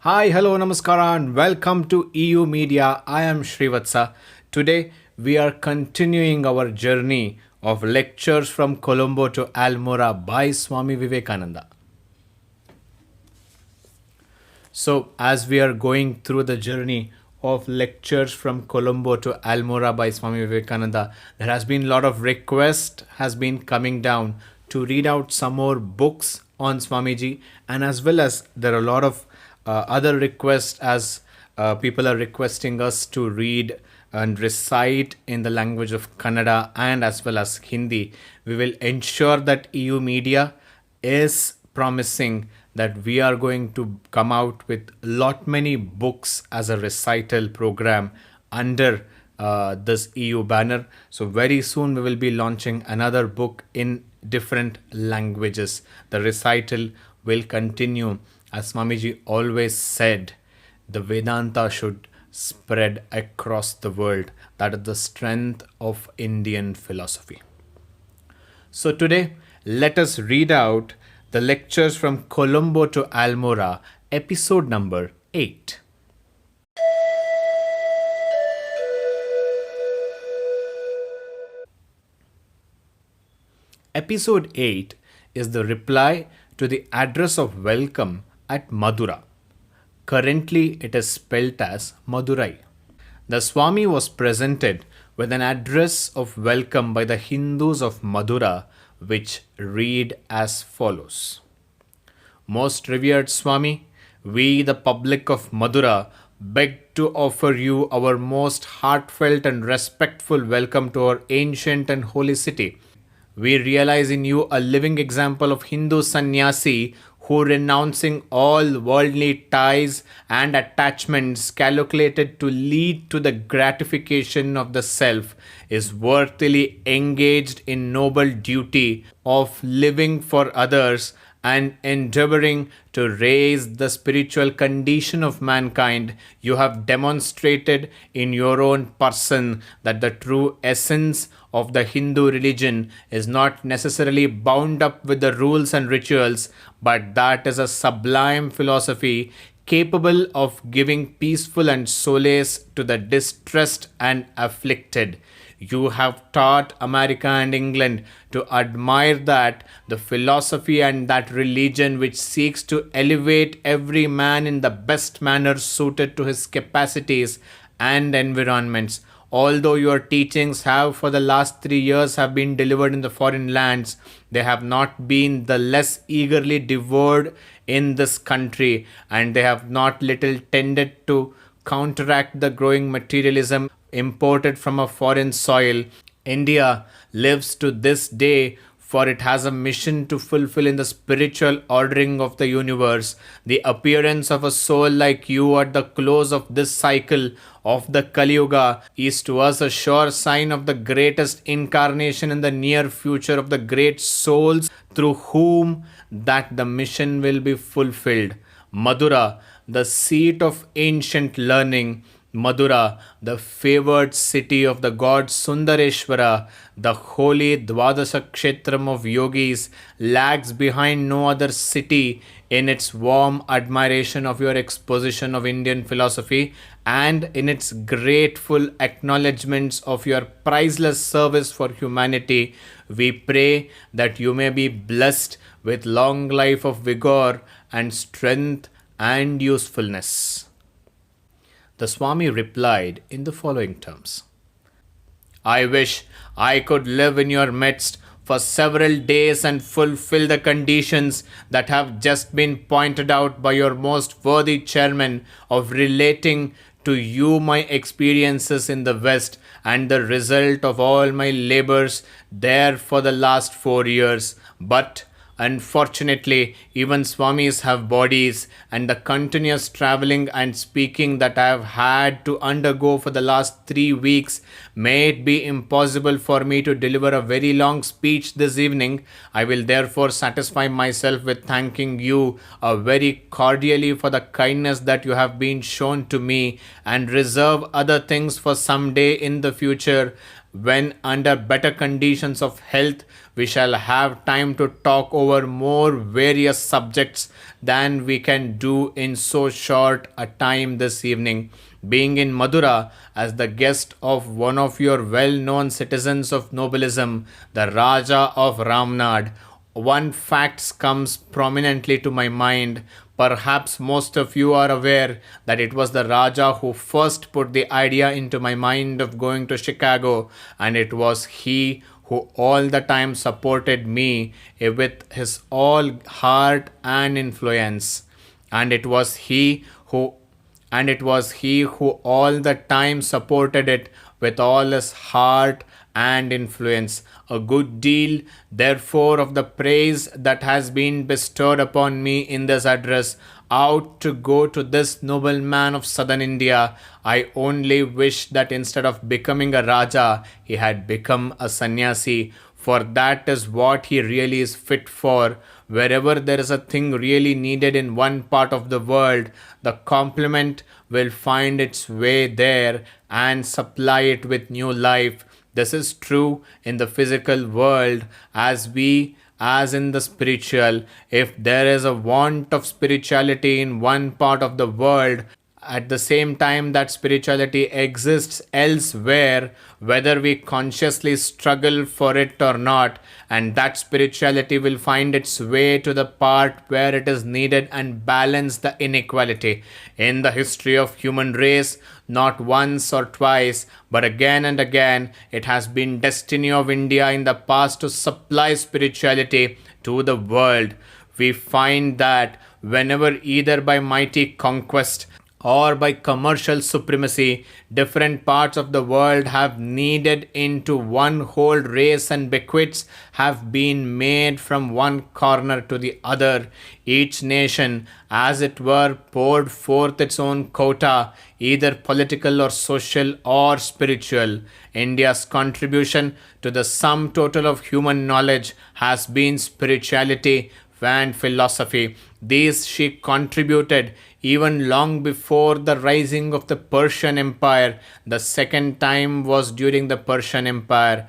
Hi, hello, namaskara, and welcome to EU Media. I am Srivatsa. Today, we are continuing our journey of lectures from Colombo to Almora by Swami Vivekananda. So, as we are going through the journey of lectures from Colombo to Almora by Swami Vivekananda, there has been a lot of request has been coming down to read out some more books on Swamiji, and as well as there are a lot of other requests as people are requesting us to read and recite in the language of Kannada and as well as Hindi. We will ensure that EU Media is promising that we are going to come out with lot many books as a recital program under this EU banner. So very soon we will be launching another book in different languages. The recital will continue. As Swamiji always said, the Vedanta should spread across the world. That is the strength of Indian philosophy. So today, let us read out the lectures from Colombo to Almora, episode number 8. Episode 8 is the reply to the address of welcome at Madura. Currently, it is spelt as Madurai. The Swami was presented with an address of welcome by the Hindus of Madura, which read as follows. Most revered Swami, we, the public of Madura, beg to offer you our most heartfelt and respectful welcome to our ancient and holy city. We realize in you a living example of Hindu sannyasi who, renouncing all worldly ties and attachments calculated to lead to the gratification of the self, is worthily engaged in noble duty of living for others and endeavoring to raise the spiritual condition of mankind. You have demonstrated in your own person that the true essence of the Hindu religion is not necessarily bound up with the rules and rituals, but that is a sublime philosophy capable of giving peaceful and solace to the distressed and afflicted. You have taught America and England to admire that the philosophy and that religion which seeks to elevate every man in the best manner suited to his capacities and environments. Although your teachings have for the last 3 years have been delivered in the foreign lands, they have not been the less eagerly devoured in this country, and they have not little tended to counteract the growing materialism imported from a foreign soil. India lives to this day, for it has a mission to fulfill in the spiritual ordering of the universe. The appearance of a soul like you at the close of this cycle of the Kali Yuga is to us a sure sign of the greatest incarnation in the near future of the great souls through whom that the mission will be fulfilled. Madura, the seat of ancient learning, Madura, the favored city of the god Sundareshwara, the holy Dwadasa Kshetram of yogis, lags behind no other city in its warm admiration of your exposition of Indian philosophy and in its grateful acknowledgements of your priceless service for humanity. We pray that you may be blessed with long life of vigor and strength and usefulness. The Swami replied in the following terms. I wish I could live in your midst for several days and fulfill the conditions that have just been pointed out by your most worthy chairman of relating to you my experiences in the West and the result of all my labors there for the last 4 years. But unfortunately, even Swamis have bodies, and the continuous traveling and speaking that I have had to undergo for the last 3 weeks made it be impossible for me to deliver a very long speech this evening. I will therefore satisfy myself with thanking you very cordially for the kindness that you have been shown to me, and reserve other things for some day in the future when under better conditions of health we shall have time to talk over more various subjects than we can do in so short a time this evening. Being in Madura as the guest of one of your well known citizens of nobilism, the Raja of Ramnad, one fact comes prominently to my mind. Perhaps most of you are aware that it was the Raja who first put the idea into my mind of going to Chicago, and it was he who all the time supported me with his all heart and influence. And it was he who all the time supported it with all his heart and influence. A good deal, therefore, of the praise that has been bestowed upon me in this address out to go to this noble man of southern India. I only wish that instead of becoming a Raja, he had become a sannyasi, for that is what he really is fit for. Wherever there is a thing really needed in one part of the world, the complement will find its way there and supply it with new life. This is true in the physical world as in the spiritual. If there is a want of spirituality in one part of the world, at the same time that spirituality exists elsewhere, whether we consciously struggle for it or not, and that spirituality will find its way to the part where it is needed and balance the inequality. In the history of human race, not once or twice, but again and again, it has been destiny of India in the past to supply spirituality to the world. We find that whenever either by mighty conquest or by commercial supremacy, different parts of the world have kneaded into one whole race and bequests have been made from one corner to the other. Each nation, as it were, poured forth its own quota, either political or social or spiritual. India's contribution to the sum total of human knowledge has been spirituality and philosophy. These she contributed even long before the rising of the Persian Empire. The second time was during the Persian Empire,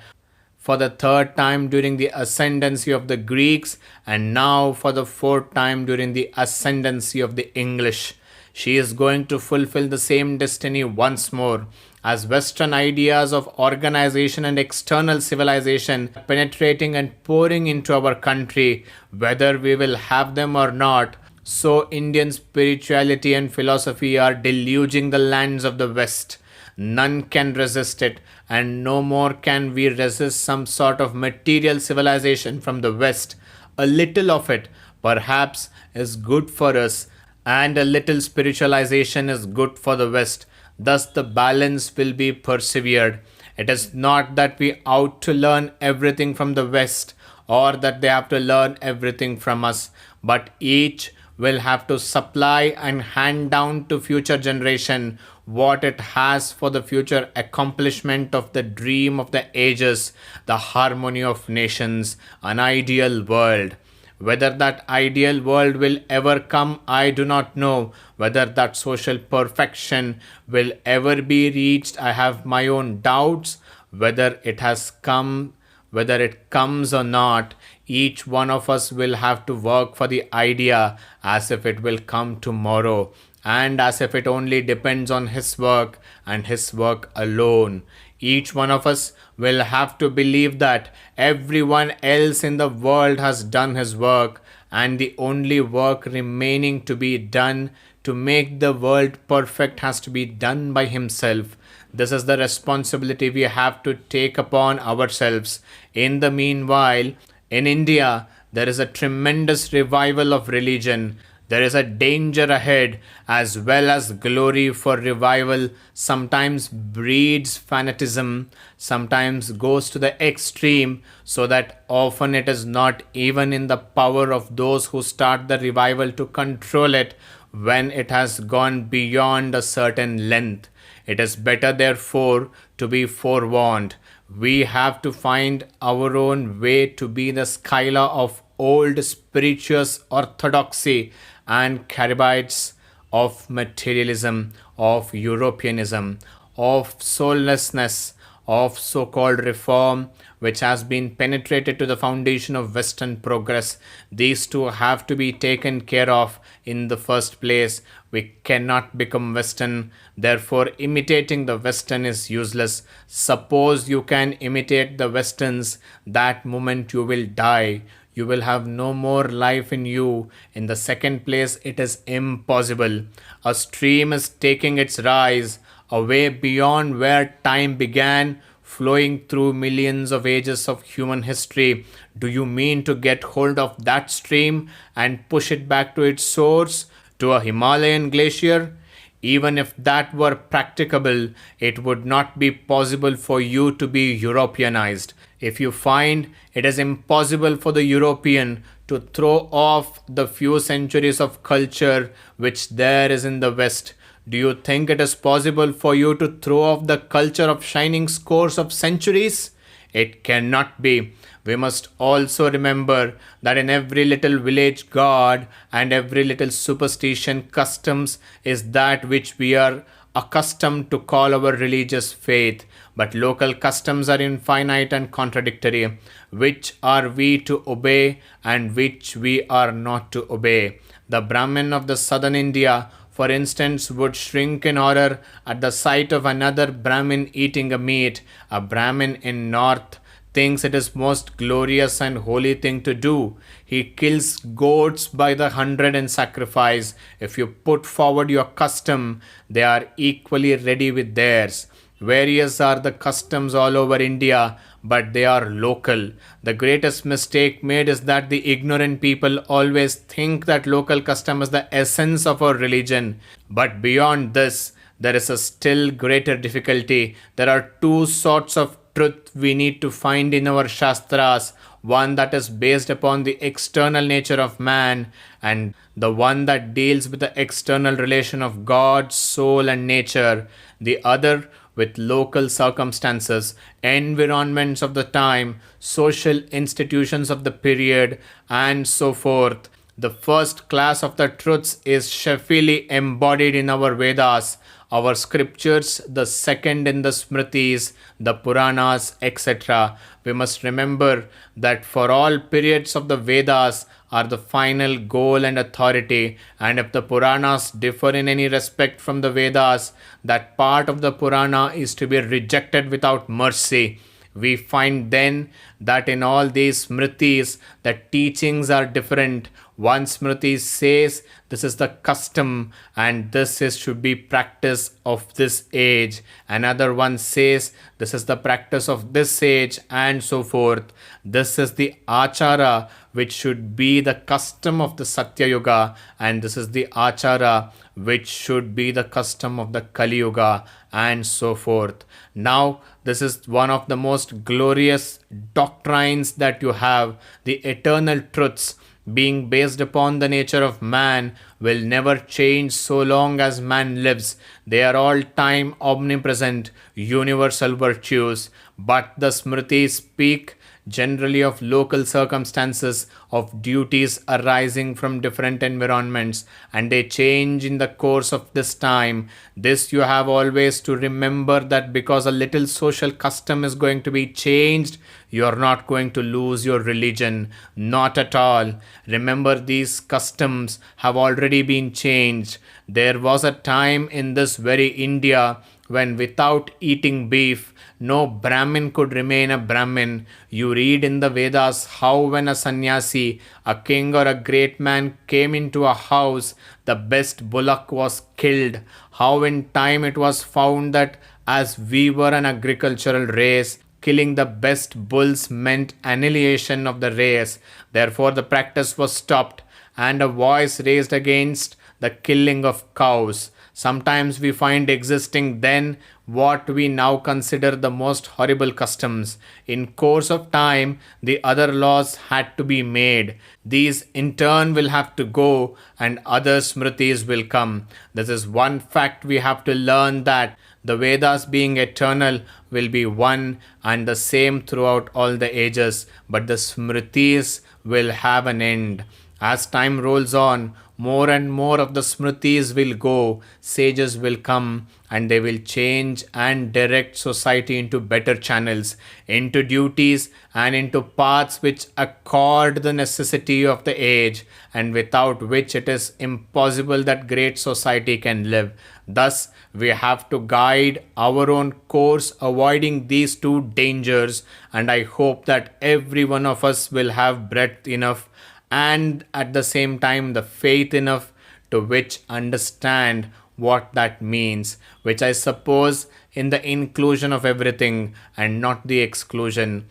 for the third time during the ascendancy of the Greeks, and now for the fourth time during the ascendancy of the English. She is going to fulfill the same destiny once more. As Western ideas of organization and external civilization penetrating and pouring into our country, whether we will have them or not, so Indian spirituality and philosophy are deluging the lands of the West. None can resist it, and no more can we resist some sort of material civilization from the West. A little of it, perhaps, is good for us, and a little spiritualization is good for the West. Thus, the balance will be persevered. It is not that we ought to learn everything from the West or that they have to learn everything from us, but each will have to supply and hand down to future generation what it has for the future accomplishment of the dream of the ages, the harmony of nations, an ideal world. Whether that ideal world will ever come, I do not know. Whether that social perfection will ever be reached, I have my own doubts. Whether it comes or not, each one of us will have to work for the idea as if it will come tomorrow, and as if it only depends on his work and his work alone. Each one of us will have to believe that everyone else in the world has done his work, and the only work remaining to be done to make the world perfect has to be done by himself. This is the responsibility we have to take upon ourselves. In the meanwhile, in India, there is a tremendous revival of religion. There is a danger ahead as well as glory, for revival sometimes breeds fanatism, sometimes goes to the extreme, so that often it is not even in the power of those who start the revival to control it when it has gone beyond a certain length. It is better, therefore, to be forewarned. We have to find our own way to be the Scylla of old spirituous orthodoxy and Caribites of materialism, of Europeanism, of soullessness, of so-called reform, which has been penetrated to the foundation of Western progress. These two have to be taken care of in the first place. We cannot become Western, therefore imitating the Western is useless. Suppose you can imitate the Westerns, that moment you will die. You will have no more life in you. In the second place, it is impossible. A stream is taking its rise away beyond where time began, flowing through millions of ages of human history. Do you mean to get hold of that stream and push it back to its source, to a Himalayan glacier? Even if that were practicable, it would not be possible for you to be Europeanized. If you find it is impossible for the European to throw off the few centuries of culture which there is in the West, do you think it is possible for you to throw off the culture of shining scores of centuries? It cannot be. We must also remember that in every little village god and every little superstition customs is that which we are accustomed to call our religious faith. But local customs are infinite and contradictory. Which are we to obey and which we are not to obey? The Brahmin of the southern India, for instance, would shrink in horror at the sight of another Brahmin eating a meat. A Brahmin in north thinks it is most glorious and holy thing to do. He kills goats by the hundred in sacrifice. If you put forward your custom, they are equally ready with theirs. Various are the customs all over India, but they are local. The greatest mistake made is that the ignorant people always think that local custom is the essence of our religion. But beyond this, there is a still greater difficulty. There are two sorts of truth we need to find in our Shastras. One that is based upon the external nature of man, and the one that deals with the external relation of God, soul, and nature. The other with local circumstances, environments of the time, social institutions of the period, and so forth. The first class of the truths is sheffily embodied in our Vedas, our scriptures, the second in the Smritis, the Puranas, etc. We must remember that for all periods of the Vedas are the final goal and authority, and if the Puranas differ in any respect from the Vedas, that part of the Purana is to be rejected without mercy. We find then that in all these Smritis, the teachings are different. One Smriti says this is the custom and this is should be practice of this age. Another one says this is the practice of this age, and so forth. This is the achara which should be the custom of the Satya Yuga, and this is the achara which should be the custom of the Kali Yuga, and so forth. Now, this is one of the most glorious doctrines that you have. The eternal truths, being based upon the nature of man, will never change so long as man lives. They are all time omnipresent, universal virtues. But the Smritis speak generally of local circumstances, of duties arising from different environments, and they change in the course of this time. This you have always to remember, that because a little social custom is going to be changed, you are not going to lose your religion. Not at all. Remember, these customs have already been changed. There was a time in this very India when without eating beef, no Brahmin could remain a Brahmin. You read in the Vedas how when a sannyasi, a king or a great man came into a house, the best bullock was killed. How in time it was found that as we were an agricultural race, killing the best bulls meant annihilation of the race. Therefore the practice was stopped and a voice raised against the killing of cows. Sometimes we find existing then what we now consider the most horrible customs. In course of time, the other laws had to be made. These in turn will have to go and other Smritis will come. This is one fact we have to learn, that the Vedas being eternal will be one and the same throughout all the ages, but the Smritis will have an end. As time rolls on, more and more of the Smritis will go, sages will come, and they will change and direct society into better channels, into duties, and into paths which accord the necessity of the age, and without which it is impossible that great society can live. Thus, we have to guide our own course, avoiding these two dangers, and I hope that every one of us will have breadth enough and at the same time the faith enough to which understand what that means, which I suppose in the inclusion of everything and not the exclusion.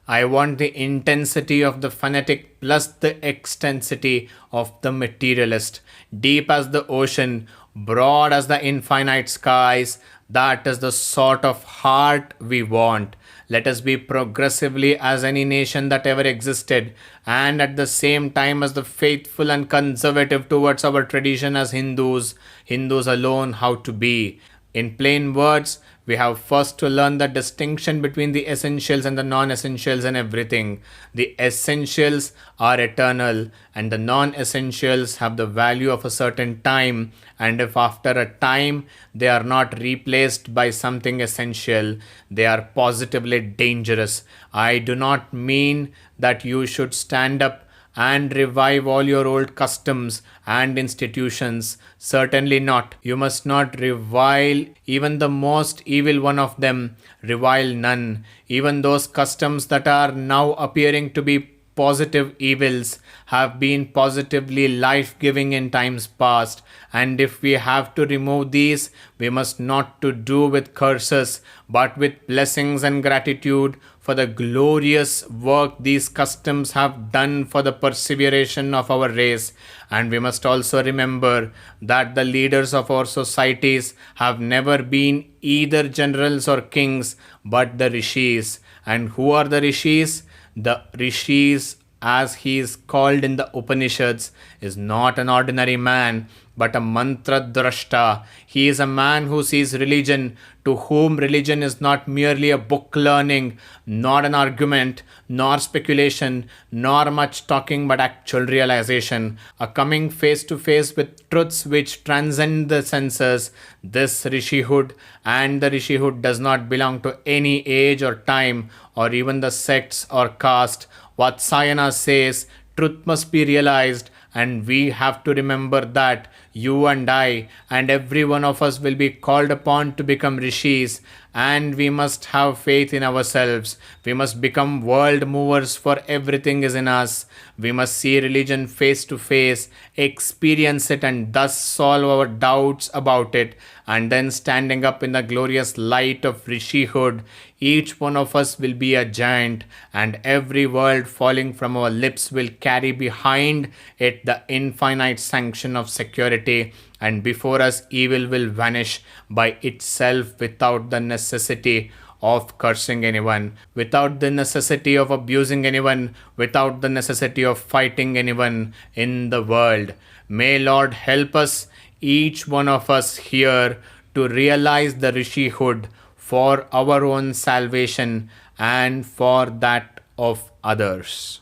I want the intensity of the fanatic plus the extensity of the materialist, deep as the ocean, broad as the infinite skies. That is the sort of heart we want. Let us be progressively as any nation that ever existed, and at the same time as the faithful and conservative towards our tradition as Hindus, Hindus alone how to be. In plain words, we have first to learn the distinction between the essentials and the non essentials in everything. The essentials are eternal, and the non essentials have the value of a certain time. And if after a time they are not replaced by something essential, they are positively dangerous. I do not mean that you should stand up and revive all your old customs and institutions. Certainly not. You must not revile even the most evil one of them. Revile none. Even those customs that are now appearing to be positive evils have been positively life giving in times past, and if we have to remove these, we must not to do with curses but with blessings and gratitude for the glorious work these customs have done for the perseveration of our race. And we must also remember that the leaders of our societies have never been either generals or kings but the rishis. And who are the rishis? The rishis, as he is called in the Upanishads, is not an ordinary man but a mantra drashta. He is a man who sees religion, to whom religion is not merely a book learning, nor an argument, nor speculation, nor much talking, but actual realization, a coming face to face with truths which transcend the senses. This rishihood, and the rishihood does not belong to any age or time, or even the sects or caste. Vatsayana says truth must be realized, and we have to remember that you and I and every one of us will be called upon to become rishis, and we must have faith in ourselves. We must become world movers, for everything is in us. We must see religion face to face, experience it, and thus solve our doubts about it. And then, standing up in the glorious light of rishihood, each one of us will be a giant, and every word falling from our lips will carry behind it the infinite sanction of security, and before us evil will vanish by itself without the necessity of cursing anyone, without the necessity of abusing anyone, without the necessity of fighting anyone in the world. May Lord help us, each one of us here, to realize the rishihood for our own salvation and for that of others.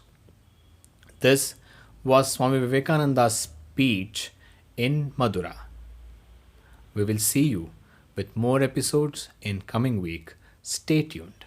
This was Swami Vivekananda's speech in Madura. We will see you with more episodes in coming week. Stay tuned.